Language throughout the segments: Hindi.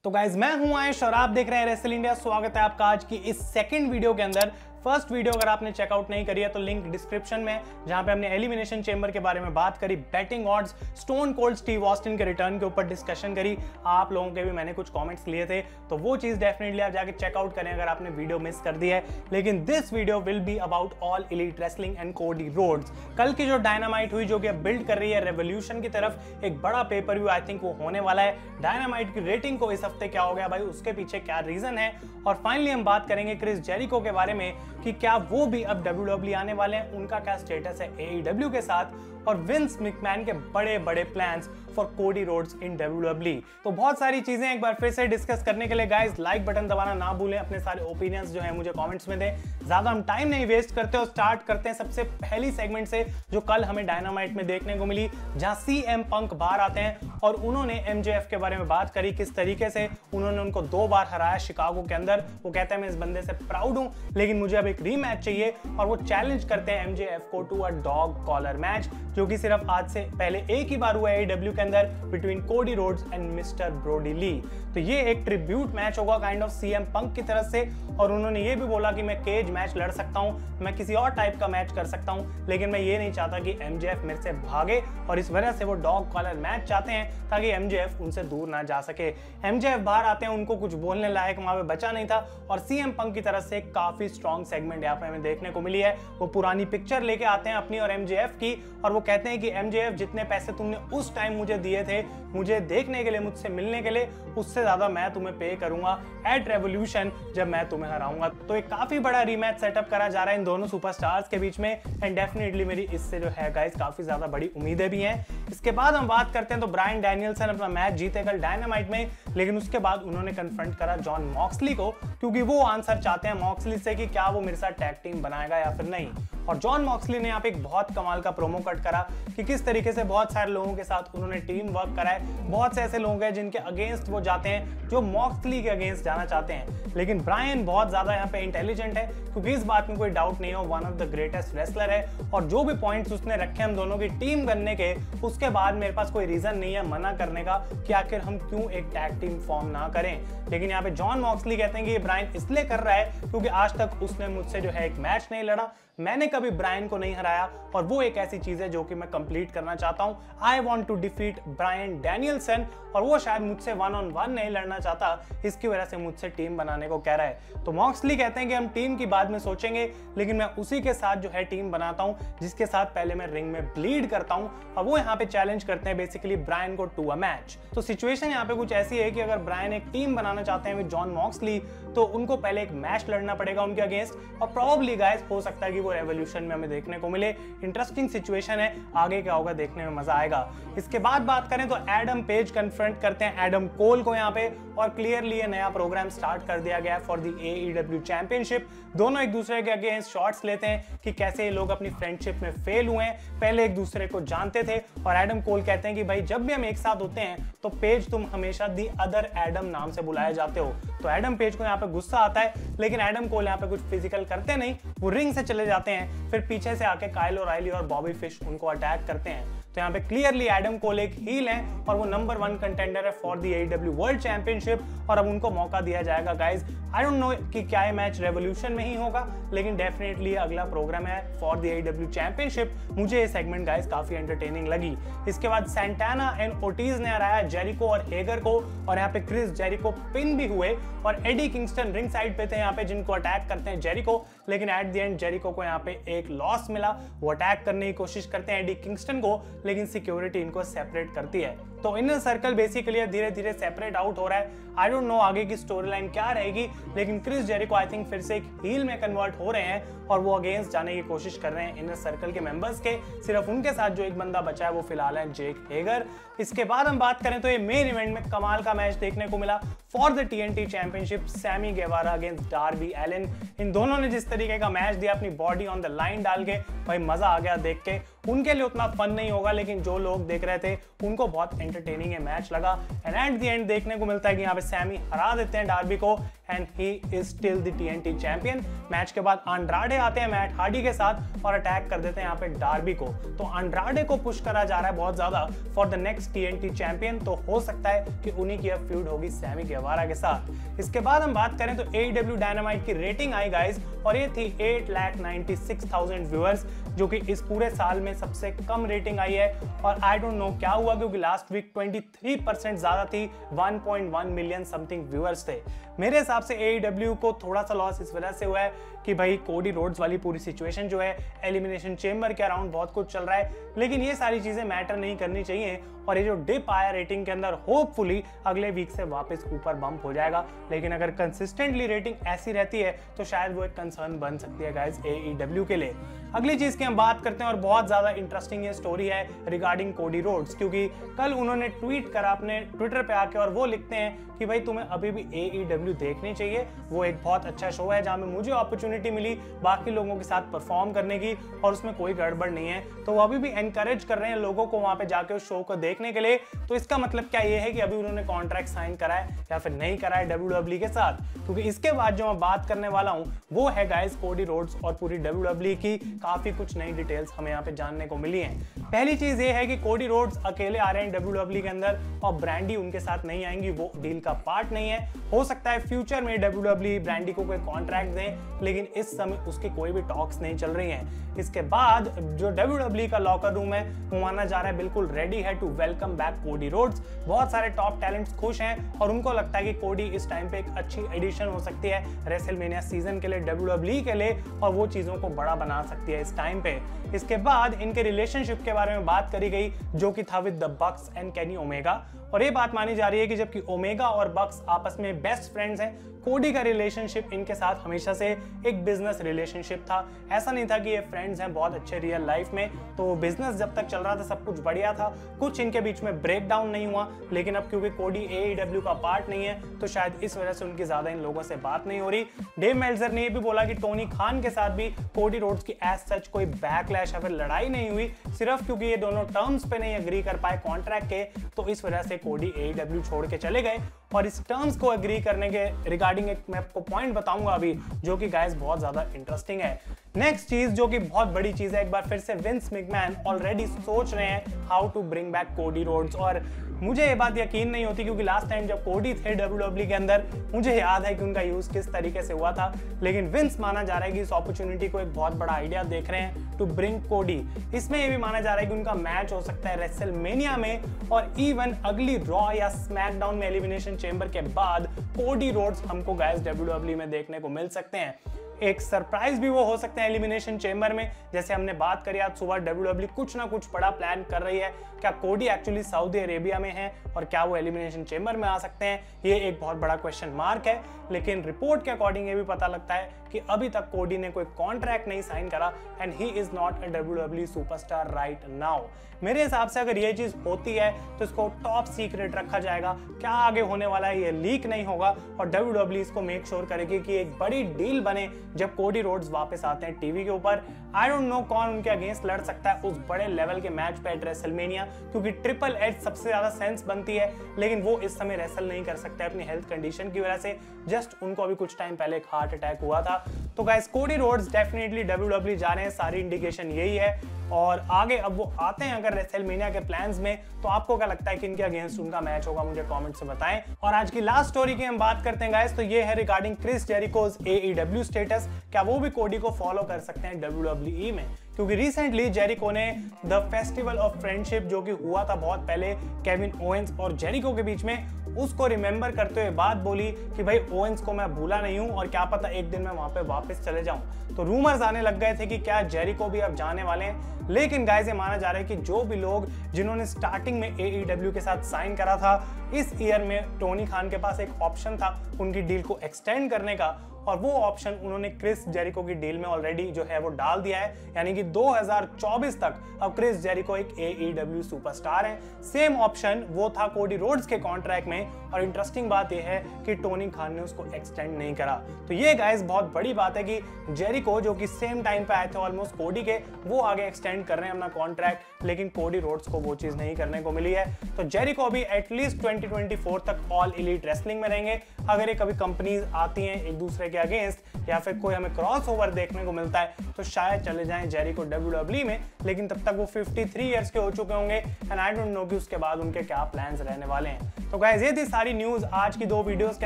तो गाइज मैं हूं आयुष और आप देख रहे हैं रेसल इंडिया। स्वागत है आपका आज की इस सेकंड वीडियो के अंदर। फर्स्ट वीडियो अगर आपने चेकआउट नहीं करी है तो लिंक डिस्क्रिप्शन में, जहां पे हमने एलिमिनेशन चेंबर के बारे में बात करी, batting odds, stone cold Steve Austin के रिटर्न के ऊपर डिस्कशन करी। आप लोगों के भी मैंने कुछ कमेंट्स लिए थे, तो वो चीज डेफिनेटली आप जाके चेकआउट करें अगर आपने वीडियो मिस कर दी है। लेकिन this video will be about all elite wrestling and Cody Rhodes. कल की जो डायनामाइट हुई, जो कि अब बिल्ड कर रही है रेवोल्यूशन की तरफ, एक बड़ा पेपर व्यू आई थिंक वो होने वाला है। डायनामाइट की रेटिंग को इस हफ्ते क्या हो गया भाई, उसके पीछे क्या रीजन है। और फाइनली हम बात करेंगे क्रिस जेरिको के बारे में कि क्या वो भी अब WWE आने वाले हैं, उनका क्या स्टेटस है AEW के साथ, और विंस मैकमैन के बड़े बड़े plans for Cody Rhodes in WWE। तो बहुत सारी चीजें एक बार फिर से डिस्कस करने के लिए गाइस लाइक बटन दबाना ना भूलें, अपने सारे ओपिनियंस जो है मुझे कमेंट्स में दें। ज्यादा हम टाइम नहीं वेस्ट करते और स्टार्ट करते हैं सबसे पहली सेगमेंट से, जो कल हमें डायनामाइट में देखने को मिली, जहां CM पंक बाहर आते हैं और उन्होंने MJF के बारे में बात करी, किस तरीके से उन्होंने उनको 2 बार हराया शिकागो के अंदर। वो कहते हैं मैं इस बंदे से प्राउड हूं, लेकिन मुझे अब एक रीमैच चाहिए, और वो चैलेंज करते हैं MJF को to a dog collar match, जो कि सिर्फ आज से पहले एक ही बार हुआ है AEW के अंदर between Cody Rhodes and mister Brody Lee. तो ये एक ट्रिब्यूट मैच होगा काइंड ऑफ CM पंक की तरफ से, और उन्होंने ये भी बोला कि मैं केज मैच लड़ सकता हूं, मैं किसी और टाइप का मैच कर सकता हूं, लेकिन मैं ये नहीं चाहता कि MJF मेरे से भागे, और इस वजह से वो डॉग कॉलर मैच चाहते हैं ताकि MJF उनसे दूर ना जा सके। MJF बाहर आते हैं, उनको कुछ बोलने लायक वहां पे बचा नहीं था, और CM पंक की तरफ से काफी स्ट्रॉन्ग सेगमेंट यहाँ पे हमें देखने को मिली है। वो पुरानी पिक्चर लेके आते हैं अपनी और MJF की, और वो कहते हैं कि MJF जितने पैसे तुमने उस टाइम मुझे दिए थे मुझे देखने के लिए, मुझसे मिलने के लिए, उससे ज्यादा मैं तुम्हें पे करूंगा एट रेवोल्यूशन जब मैं तुम्हें हराऊंगा। तो एक काफी बड़ा रीमैच सेटअप करा जा रहा है इन दोनों सुपरस्टार्स के बीच में, एंड डेफिनेटली मेरी इससे जो है गाइस काफी ज्यादा बड़ी उम्मीदें भी हैं। इसके बाद हम बात करते हैं तो ब्रायन डैनियल्सन अपना मैच जीते कल डायनामाइट में, लेकिन उसके बाद उन्होंने कन्फ्रंट करा जॉन मॉक्सली को, क्योंकि वो आंसर चाहते हैं मॉक्सली से कि क्या वो मेरे साथ टैग टीम बनाएगा या फिर नहीं। और जॉन मॉक्सली ने यहाँ पे एक बहुत कमाल का प्रोमो कट करा कि किस तरीके से बहुत सारे लोगों के साथ उन्होंने टीम वर्क करा है। बहुत से ऐसे लोग हैं जिनके अगेंस्ट वो जाते हैं, जो मॉक्सली के अगेंस्ट जाना चाहते हैं, लेकिन ब्रायन बहुत ज्यादा यहाँ पे इंटेलिजेंट है, क्योंकि इस बात में कोई डाउट नहीं हो, one of the greatest wrestler है, और जो भी पॉइंट्स उसने रखे हम दोनों की टीम बनने के, उसके बाद मेरे पास कोई रीजन नहीं है मना करने का कि आखिर हम क्यों एक टैग टीम फॉर्म ना करें। लेकिन यहाँ पे जॉन मॉक्सली कहते हैं कि ये ब्रायन इसलिए कर रहा है क्योंकि आज तक उसने मुझसे जो है एक मैच नहीं लड़ा, मैंने कभी ब्रायन को नहीं हराया, और वो एक ऐसी चीज है जो कि मैं कंप्लीट करना चाहता हूं। I want to defeat Bryan Danielson, और वो शायद मुझसे 1-on-1 नहीं लड़ना चाहता, इसकी वजह से मुझसे टीम बनाने को कह रहा है। तो मॉक्सली कहते हैं कि हम टीम की बाद में सोचेंगे, लेकिन मैं उसी के साथ जो है टीम बनाता हूं जिसके साथ पहले मैं रिंग में ब्लीड करता हूं, और वो यहाँ पे चैलेंज करते हैं बेसिकली ब्रायन को टू अ मैच। तो सिचुएशन यहाँ पे कुछ ऐसी है कि अगर ब्रायन एक टीम बनाना चाहते हैं विद जॉन मॉक्सली, तो उनको पहले एक मैच लड़ना पड़ेगा उनके अगेंस्ट, और प्रोबेबली गाइस हो सकता है कि वो रेवोल्यूशन में हमें देखने को मिले। इंटरेस्टिंग सिचुएशन है, आगे क्या होगा देखने में मजा आएगा। इसके बाद बात करें तो एडम पेज कन्फ्रंट करते हैं एडम कोल को यहाँ पे, और क्लियरली ये नया प्रोग्राम स्टार्ट कर दिया गया है फॉर द AEW चैंपियनशिप। दोनों एक दूसरे के अगेंस्ट शॉट्स लेते हैं कि कैसे ये लोग अपनी फ्रेंडशिप में फेल हुए हैं, पहले एक दूसरे को जानते थे, और एडम कोल कहते हैं कि भाई जब भी हम एक साथ होते हैं तो पेज तुम हमेशा दी अदर एडम नाम से बुलाए जाते हो। तो एडम पेज को यहाँ पे गुस्सा आता है, लेकिन एडम कोल यहाँ पे कुछ फिजिकल करते नहीं, वो रिंग से चले जाते हैं, फिर पीछे से आके काइल ओराइली और बॉबी फिश उनको अटैक करते हैं। तो यहाँ पे क्लियरली एडम कोल एक हील है, और वो नंबर 1 कंटेंडर है for the AEW world championship, और अब उनको मौका दिया जाएगा गाइज। आई डोंट नो कि क्या ये मैच रेवोल्यूशन में ही होगा, लेकिन डेफिनेटली अगला प्रोग्राम है फॉर द AEW चैंपियनशिप। मुझे ये सेगमेंट गाइज काफी एंटरटेनिंग लगी। इसके बाद सैंटाना एंड ओटीज ने हराया जेरिको और हेगर को, और यहाँ पे क्रिस जेरिको पिन भी हुए, और एडी किंगस्टन रिंग साइड पे थे यहाँ पे, जिनको अटैक करते हैं जेरिको, लेकिन एट द एंड जेरिको को यहाँ पे एक लॉस मिला। वो अटैक करने की कोशिश करते हैं एडी किंगस्टन को, लेकिन सिक्योरिटी इनको सेपरेट करती है। तो इनर सर्कल बेसिकली धीरे धीरे सेपरेट आउट हो रहा है। आई डोंट नो आगे की स्टोरी लाइन क्या रहेगी, लेकिन क्रिस जेरिको आई थिंक फिर से एक हील में कन्वर्ट हो रहे हैं, और वो अगेंस्ट जाने की कोशिश कर रहे हैं इनर सर्कल के मेंबर्स के। सिर्फ उनके साथ जो एक बंदा बचा है वो फिलहाल है जेक हेगर। इसके बाद हम बात करें तो ये मेन इवेंट में कमाल का मैच देखने को मिला for the TNT championship, Sammy Guevara against Darby Allin. इन दोनों ने जिस तरीके का मैच दिया अपनी बॉडी ऑन द लाइन डाल के, भाई मजा आ गया देख के। उनके लिए उतना फन नहीं होगा, लेकिन जो लोग देख रहे थे उनको बहुत एंटरटेनिंग मैच लगा एंड एट द एंड देखने को मिलता है कि यहाँ पे सैमी हरा देते हैं डार्बी को and he is still the TNT champion. Match के बाद अंड्राडे आते हैं मैट हार्डी के साथ और अटैक कर देते हैं यहाँ पे डार्बी को। तो अंड्राडे को पुश करा जा रहा है बहुत ज्यादा for the next TNT champion. तो हो सकता है कि उन्हीं की अब फ्यूड होगी सैमी गेवारा के साथ। इसके बाद हम बात करें तो AEW डायनामाइट की रेटिंग आई गाइस और ये थी 8,96,000 व्यूअर्स, जो कि इस पूरे साल में सबसे कम रेटिंग आई है। और आई डोंट नो क्या हुआ, क्योंकि लास्ट वीक 23% ज्यादा थी, 1.1 मिलियन समथिंग व्यूअर्स थे। मेरे हिसाब से AEW को थोड़ा सा लॉस इस वजह से हुआ है कि भाई कोडी रोड्स वाली पूरी सिचुएशन जो है, एलिमिनेशन चेंबर के अराउंड बहुत कुछ चल रहा है, लेकिन ये सारी चीजें मैटर नहीं करनी चाहिए। और ये जो डिप आया रेटिंग के अंदर, होपफुली अगले वीक से वापस ऊपर बम्प हो जाएगा। लेकिन अगर कंसिस्टेंटली रेटिंग ऐसी रहती है तो शायद वो एक कंसर्न बन सकती है गाइस AEW के लिए। अगली चीज की हम बात करते हैं और बहुत ज्यादा इंटरेस्टिंग ये स्टोरी है रिगार्डिंग कोडी रोड्स, क्योंकि कल उन्होंने ट्वीट करा अपने ट्विटर पे आके और वो लिखते हैं कि भाई तुम्हें अभी भी AEW देखनी चाहिए। वो एक बहुत अच्छा शो है जहां में मुझे अपॉर्चुनिटी मिली बाकी लोगों के साथ परफॉर्म करने की और उसमें कोई गड़बड़ नहीं है। तो वो अभी भी एनकरेज कर रहे हैं लोगों को वहां पे जाके उस शो को देखने के लिए। तो इसका मतलब क्या ये है कि अभी उन्होंने कॉन्ट्रैक्ट साइन करा है या फिर नहीं करा है WWE के साथ, क्योंकि इसके बाद जो मैं बात करने वाला हूं वो है गाइस कोडी रोड्स और पूरी WWE की काफी कुछ नई डिटेल्स हमें यहाँ पे जानने को मिली हैं। पहली चीज ये है कि कोडी रोड्स अकेले आ रहे हैं WWE के अंदर और ब्रांडी उनके साथ नहीं आएंगी, वो डील का पार्ट नहीं है। हो सकता है फ्यूचर में WWE ब्रांडी को कोई कॉन्ट्रैक्ट दें, लेकिन इस समय उसकी कोई भी टॉक्स नहीं चल रही हैं। इसके बाद जो WWE का लॉकर रूम है वो माना जा रहा है बिल्कुल रेडी है to welcome back Cody Rhodes. बहुत सारे टॉप टैलेंट्स खुश हैं और उनको लगता है कि कोडी इस टाइम पे एक अच्छी एडिशन हो सकती है रेसलमेनिया सीजन के लिए, WWE के लिए, और वो चीजों को बड़ा बना सकती है इस टाइम पे। इसके बाद इनके रिलेशनशिप के बारे में बात करी गई, जो कि था with the Bucks and Kenny Omega. और ये बात मानी जा रही है कि जबकि ओमेगा और बक्स आपस में बेस्ट फ्रेंड्स हैं, कोडी का रिलेशनशिप इनके साथ हमेशा से एक बिजनेस रिलेशनशिप था। ऐसा नहीं था कि ये फ्रेंड्स हैं बहुत अच्छे रियल लाइफ में। तो बिजनेस जब तक चल रहा था सब कुछ बढ़िया था, कुछ इनके बीच में ब्रेक डाउन नहीं हुआ। लेकिन अब क्योंकि कोडी AEW का पार्ट नहीं है तो शायद इस वजह से उनकी ज्यादा इन लोगों से बात नहीं हो रही। डेव मेल्जर ने ये भी बोला कि टोनी खान के साथ भी कोडी रोड्स की एज सच कोई बैकलैश या फिर लड़ाई नहीं हुई, सिर्फ क्योंकि ये दोनों टर्म्स पे नहीं एग्री कर पाए कॉन्ट्रैक्ट के, तो इस वजह से कोडी AEW छोड़ के चले गए। और इस टर्म्स को एग्री करने के रिगार्डिंग एक मैं आपको पॉइंट बताऊंगा अभी, जो कि गाइस बहुत ज्यादा इंटरेस्टिंग है। नेक्स्ट चीज जो कि बहुत बड़ी चीज है, एक बार फिर से विंस मैकमैन ऑलरेडी सोच रहे हैं how to bring back Cody Rhodes. और मुझे ये बात यकीन नहीं होती, क्योंकि लास्ट टाइम जब कोडी थे WWE के अंदर, मुझे याद है कि उनका यूज किस तरीके से हुआ था। लेकिन विंस माना जा रहा है कि इस अपॉर्चुनिटी को एक बहुत बड़ा आइडिया देख रहे हैं टू ब्रिंग कोडी। इसमें ये भी माना जा रहा है कि उनका मैच हो सकता है रेसलमेनिया में, और इवन अगली रॉ या स्मैकडाउन में एलिमिनेशन चेंबर के बाद कोडी रोड्स हमको गाइस WWE में देखने को मिल सकते हैं। एक सरप्राइज भी वो हो सकते हैं एलिमिनेशन चेंबर में, जैसे हमने बात करी आज सुबह WWE कुछ ना कुछ बड़ा प्लान कर रही है। क्या कोडी एक्चुअली सऊदी अरेबिया में है और क्या वो एलिमिनेशन चेंबर में आ सकते हैं, ये एक बहुत बड़ा क्वेश्चन मार्क है। लेकिन रिपोर्ट के अकॉर्डिंग ये भी पता लगता है कि अभी तक कोडी ने कोई कॉन्ट्रैक्ट नहीं साइन करा and he is not a WWE superstar right now. मेरे हिसाब से अगर ये चीज होती है तो इसको टॉप सीक्रेट रखा जाएगा, क्या आगे होने वाला है ये लीक नहीं होगा, और WWE इसको मेक श्योर करेगी कि एक बड़ी डील बने जब कोडी रोड्स वापस आते हैं टीवी के ऊपर। आई डोंट नो कौन उनके अगेंस्ट लड़ सकता है उस बड़े लेवल के मैच पे एट रेसलमेनिया, क्योंकि ट्रिपल एच सबसे ज्यादा सेंस बनती है, लेकिन वो इस समय रेसल नहीं कर सकते अपनी हेल्थ कंडीशन की वजह से। जस्ट उनको अभी कुछ टाइम पहले एक हार्ट अटैक हुआ था। तो guys Cody Rhodes definitely WWE जा रहे हैं, सारी इंडिकेशन यही है। और आगे अब वो आते हैं अगर रेसलमेनिया के प्लान्स में, तो आपको क्या लगता है कि इनके अगेंस्ट उनका मैच होगा, मुझे कमेंट से बताएं। और आज की लास्ट स्टोरी की हम बात करते हैं गाइस, तो ये है रिगार्डिंग क्रिस जेरिकोस AEW स्टेटस। क्या वो भी कोडी को फॉलो कर सकते हैं WWE में, क्योंकि रिसेंटली जेरिको ने द फेस्टिवल ऑफ फ्रेंडशिप जो कि हुआ था बहुत पहले केविन ओवेंस और जेरिको के बीच में, उसको रिमेंबर करते हुए बात बोली कि भाई ओवेंस को मैं भूला नहीं हूं और क्या पता एक दिन मैं वहां पे वापस चले जाऊं। तो रूमर्स आने लग गए थे कि क्या जेरिको भी अब जाने वाले हैं। लेकिन गाइस ये माना जा रहा है कि जो भी लोग जिन्होंने स्टार्टिंग में AEW के साथ साइन करा था, इस ईयर में टोनी खान के पास एक ऑप्शन था उनकी डील को एक्सटेंड करने का, और वो ऑप्शन उन्होंने क्रिस जेरिको की डील में ऑलरेडी जो है वो डाल दिया है, यानी कि 2024 तक अब क्रिस जेरिको एक AEW सुपरस्टार है। सेम ऑप्शन वो था कोडी रोड्स के कॉन्ट्रैक्ट में, और इंटरेस्टिंग बात यह है कि टोनी खान ने उसको एक्सटेंड नहीं करा। तो ये गाइस बहुत बड़ी बात है कि जेरिको जो कि सेम टाइम पे आए थे ऑलमोस्ट कोडी के, वो आगे एक्सटेंड कर रहे हैं अपना कॉन्ट्रैक्ट, लेकिन कोडी रोड्स को वो चीज नहीं करने को मिली है। तो जेरिको अभी एटलीस्ट 2024 तक ऑल एलीट रेसलिंग में रहेंगे। अगर ये कभी कंपनीज आती हैं एक दूसरे के अगेंस्ट या फिर कोई हमें क्रॉस ओवर देखने को मिलता है तो शायद चले जाएं जेरिको WWE में, लेकिन तब तक वो 53 इयर्स के हो चुके होंगे एंड आई डोंट नो कि उसके बाद उनके क्या प्लान्स रहने वाले हैं। तो गाइस ये थी सारी न्यूज आज की 2 वीडियोस के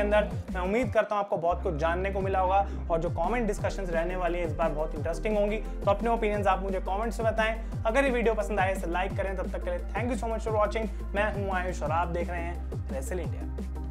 अंदर। मैं उम्मीद करता हूं आपको बहुत कुछ जानने को मिला होगा और जो कमेंट डिस्कशंस रहने वाली है इस बार बहुत इंटरेस्टिंग होंगी। तो अपने ओपिनियंस आप मुझे कमेंट्स में बताएं। अगर ये वीडियो पसंद आए तो लाइक करें। तब तक के लिए thank you so much for watching. मैं हूं आयुष और आप देख रहे हैं रेसल इंडिया।